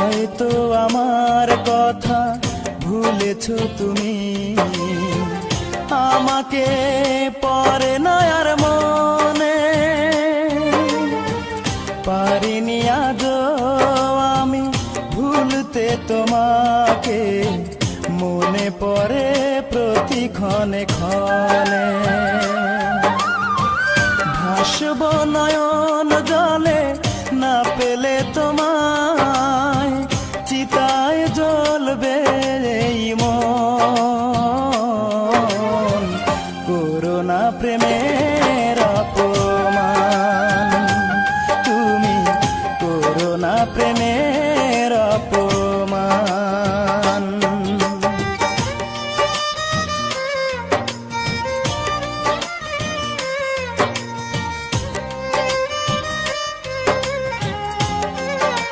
হয়তো আমার কথা ভুলেছো তুমি, আমাকে পরে না আর মনে। পারিনি আজও আমি ভুলতে তোমাকে, মনে পড়ে প্রতি ক্ষণে ক্ষণে। ভাসব নয়ন জলে না পেলে তোমায়, চিতায় জ্বলবে এই মন। করোনা প্রেমের অপমান, তুমি করোনা প্রেমের অপমান।